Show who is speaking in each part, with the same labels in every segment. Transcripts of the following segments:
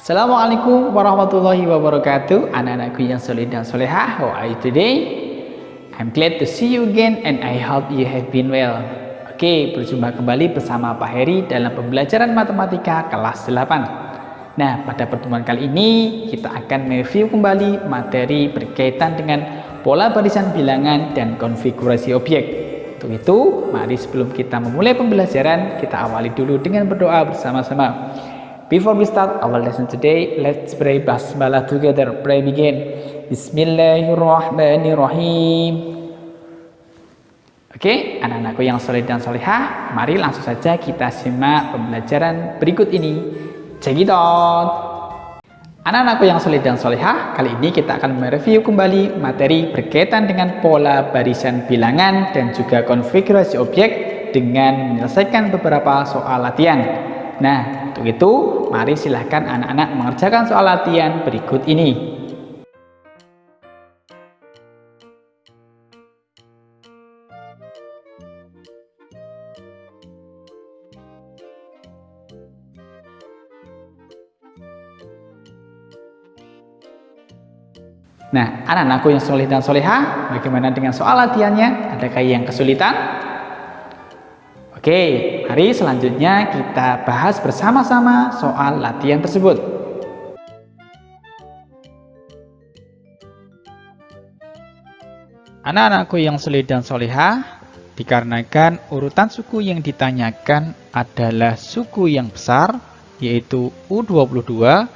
Speaker 1: Assalamualaikum warahmatullahi wabarakatuh. Anak-anakku yang soleh dan solehah, how are you today? I'm glad to see you again and I hope you have been well. Oke, berjumpa kembali bersama Pak Heri dalam pembelajaran matematika kelas 8. Nah, pada pertemuan kali ini kita akan mereview kembali materi berkaitan dengan pola barisan bilangan dan konfigurasi objek. Untuk itu, mari sebelum kita memulai pembelajaran, kita awali dulu dengan berdoa bersama-sama. Before we start our lesson today, let's pray basmalah together. Pray begin. Bismillahirrahmanirrahim. Oke, anak-anakku yang soleh dan solehah, mari langsung saja kita simak pembelajaran berikut ini. Check it out. Anak-anakku yang soleh dan solehah, kali ini kita akan mereview kembali materi berkaitan dengan pola barisan bilangan dan juga konfigurasi objek dengan menyelesaikan beberapa soal latihan. Nah, untuk itu, mari silahkan anak-anak mengerjakan soal latihan berikut ini. Nah, anak-anakku yang soleh dan solehah, bagaimana dengan soal latihannya? Adakah yang kesulitan? Oke, mari selanjutnya kita bahas bersama-sama soal latihan tersebut. Anak-anakku yang soleh dan solehah, dikarenakan urutan suku yang ditanyakan adalah suku yang besar, yaitu U22,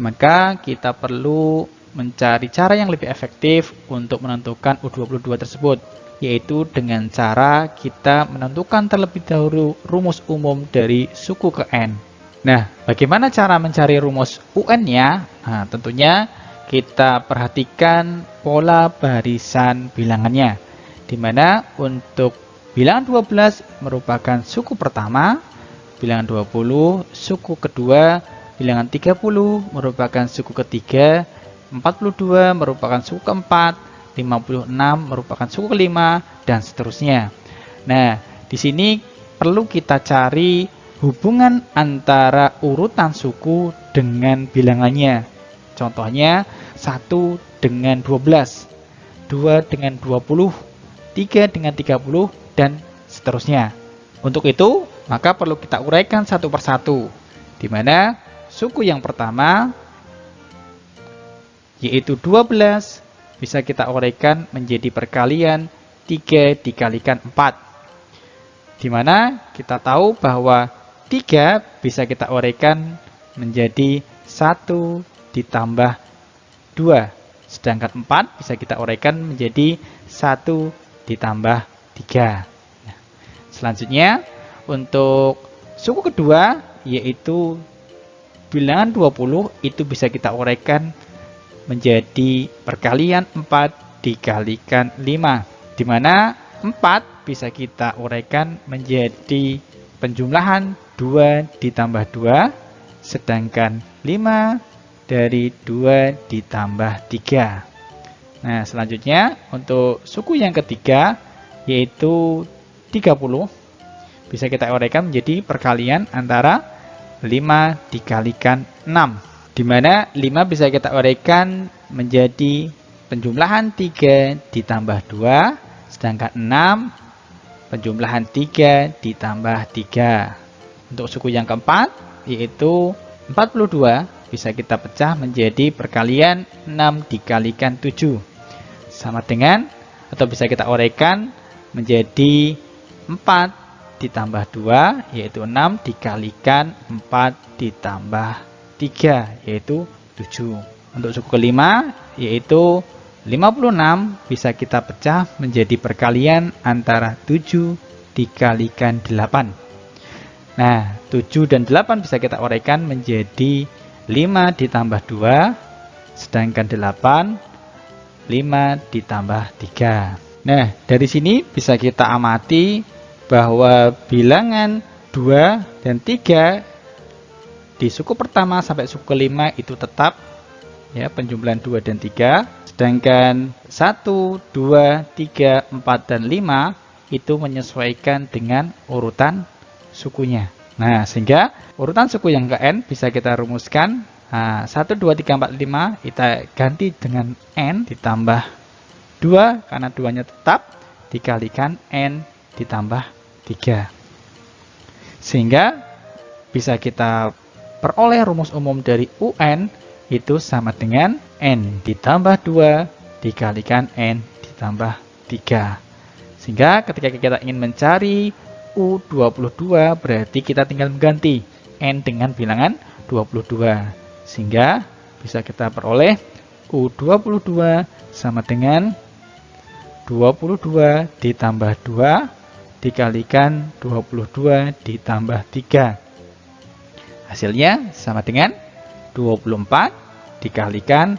Speaker 1: maka kita perlu mencari cara yang lebih efektif untuk menentukan U22 tersebut, yaitu dengan cara kita menentukan terlebih dahulu rumus umum dari suku ke N. Nah, bagaimana cara mencari rumus UN-nya? Nah, tentunya kita perhatikan pola barisan bilangannya, di mana untuk bilangan 12 merupakan suku pertama, bilangan 20 suku kedua, bilangan 30 merupakan suku ketiga, 42 merupakan suku keempat, 56 merupakan suku kelima, dan seterusnya. Nah, di sini perlu kita cari hubungan antara urutan suku dengan bilangannya. Contohnya 1 dengan 12, 2 dengan 20, 3 dengan 30, dan seterusnya. Untuk itu, maka perlu kita uraikan satu persatu, di mana suku yang pertama, yaitu 12, bisa kita uraikan menjadi perkalian 3 dikalikan 4. Di mana kita tahu bahwa 3 bisa kita uraikan menjadi 1 ditambah 2. Sedangkan 4 bisa kita uraikan menjadi 1 ditambah 3. Nah, selanjutnya, untuk suku kedua, yaitu bilangan 20, itu bisa kita uraikan menjadi perkalian 4 dikalikan 5, di mana 4 bisa kita uraikan menjadi penjumlahan 2 ditambah 2, sedangkan 5 dari 2 ditambah 3. Nah, selanjutnya untuk suku yang ketiga, yaitu 30, bisa kita uraikan menjadi perkalian antara 5 dikalikan 6. Di mana 5 bisa kita uraikan menjadi penjumlahan 3 ditambah 2, sedangkan 6 penjumlahan 3 ditambah 3. Untuk suku yang keempat, yaitu 42, bisa kita pecah menjadi perkalian 6 dikalikan 7. Sama dengan, atau bisa kita uraikan menjadi 4 ditambah 2, yaitu 6 dikalikan 4 ditambah 3, yaitu 7. Untuk suku kelima, yaitu 56, bisa kita pecah menjadi perkalian antara 7 dikalikan 8. Nah, 7 dan 8 bisa kita uraikan menjadi 5 ditambah 2, sedangkan 8, 5 ditambah 3. Nah, dari sini bisa kita amati bahwa bilangan 2 dan 3 di suku pertama sampai suku kelima itu tetap ya penjumlahan 2 dan 3, sedangkan 1, 2, 3, 4, dan 5 itu menyesuaikan dengan urutan sukunya. Nah, sehingga urutan suku yang ke N bisa kita rumuskan Nah, 1, 2, 3, 4, 5 kita ganti dengan N ditambah 2 karena 2-nya tetap dikalikan N ditambah 3. Sehingga bisa kita peroleh rumus umum dari UN itu sama dengan N ditambah 2 dikalikan N ditambah 3. Sehingga ketika kita ingin mencari U22 berarti kita tinggal mengganti N dengan bilangan 22. Sehingga bisa kita peroleh U22 sama dengan 22 ditambah 2 dikalikan 22 ditambah 3. Hasilnya sama dengan 24 dikalikan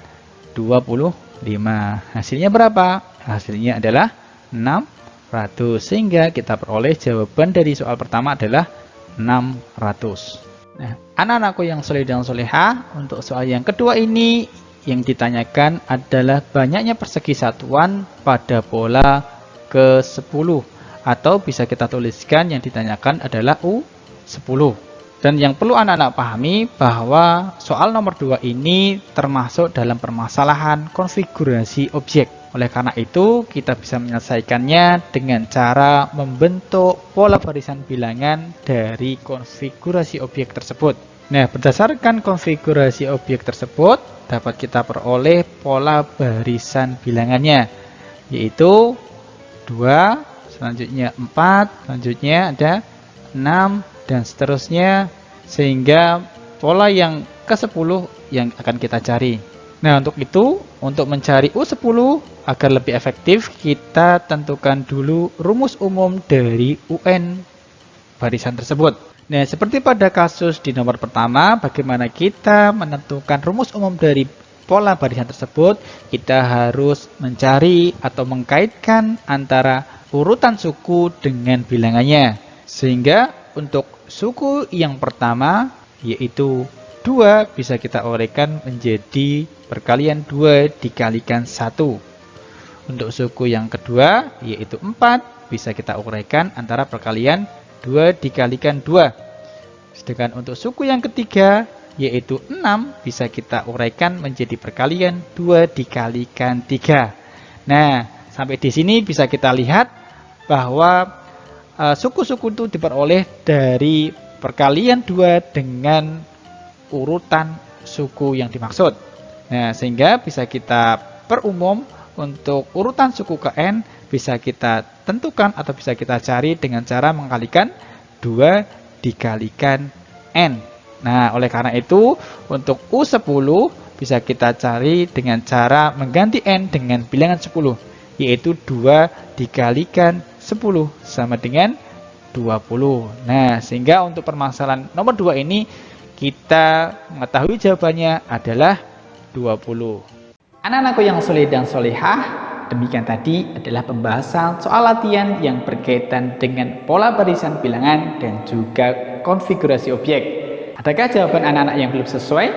Speaker 1: 25. Hasilnya berapa? Hasilnya adalah 600. Sehingga kita peroleh jawaban dari soal pertama adalah 600. Nah, anak-anakku yang soleh dan solehah, untuk soal yang kedua ini yang ditanyakan adalah banyaknya persegi satuan pada pola ke-10. Atau bisa kita tuliskan yang ditanyakan adalah U10. Dan yang perlu anak-anak pahami bahwa soal nomor 2 ini termasuk dalam permasalahan konfigurasi objek. Oleh karena itu, kita bisa menyelesaikannya dengan cara membentuk pola barisan bilangan dari konfigurasi objek tersebut. Nah, berdasarkan konfigurasi objek tersebut, dapat kita peroleh pola barisan bilangannya, yaitu 2, selanjutnya 4, selanjutnya ada 6, dan seterusnya, sehingga pola yang ke-10 yang akan kita cari. Nah, untuk itu, untuk mencari U10 agar lebih efektif, kita tentukan dulu rumus umum dari UN barisan tersebut. Nah, seperti pada kasus di nomor pertama, bagaimana kita menentukan rumus umum dari pola barisan tersebut, kita harus mencari atau mengkaitkan antara urutan suku dengan bilangannya. Sehingga untuk suku yang pertama, yaitu 2, bisa kita uraikan menjadi perkalian 2 dikalikan 1. Untuk suku yang kedua, yaitu 4, bisa kita uraikan antara perkalian 2 dikalikan 2. Sedangkan untuk suku yang ketiga, yaitu 6, bisa kita uraikan menjadi perkalian 2 dikalikan 3. Nah, sampai di sini bisa kita lihat bahwa suku-suku itu diperoleh dari perkalian 2 dengan urutan suku yang dimaksud. Nah, sehingga bisa kita perumum untuk urutan suku ke N bisa kita tentukan atau bisa kita cari dengan cara mengkalikan 2 dikalikan N. Nah, oleh karena itu untuk U10 bisa kita cari dengan cara mengganti N dengan bilangan 10, yaitu 2 dikalikan 10 sama dengan 20. Nah, sehingga untuk permasalahan nomor 2 ini kita mengetahui jawabannya adalah 20. Anak-anakku yang soleh dan solehah, demikian tadi adalah pembahasan soal latihan yang berkaitan dengan pola barisan bilangan dan juga konfigurasi objek. Adakah jawaban anak-anak yang belum sesuai?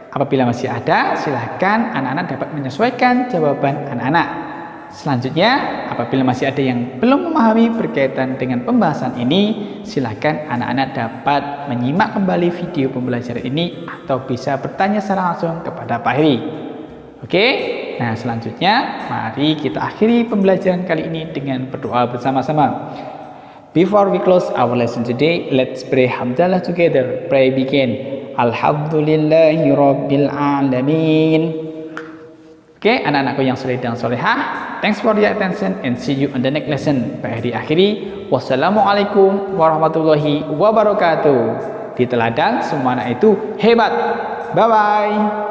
Speaker 1: Apabila masih ada, silahkan anak-anak dapat menyesuaikan jawaban anak-anak. Selanjutnya, apabila masih ada yang belum memahami berkaitan dengan pembahasan ini, silahkan anak-anak dapat menyimak kembali video pembelajaran ini atau bisa bertanya secara langsung kepada Pak Heri. Oke, nah selanjutnya mari kita akhiri pembelajaran kali ini dengan berdoa bersama-sama. Before we close our lesson today, let's pray hamdalah together. Pray begin. Alhamdulillahi Rabbil Alamin. Oke, anak-anakku yang soleh dan solehah, thanks for your attention and see you on the next lesson. Pak Heri akhiri, wassalamualaikum warahmatullahi wabarakatuh. Di teladan semua anak itu hebat. Bye-bye.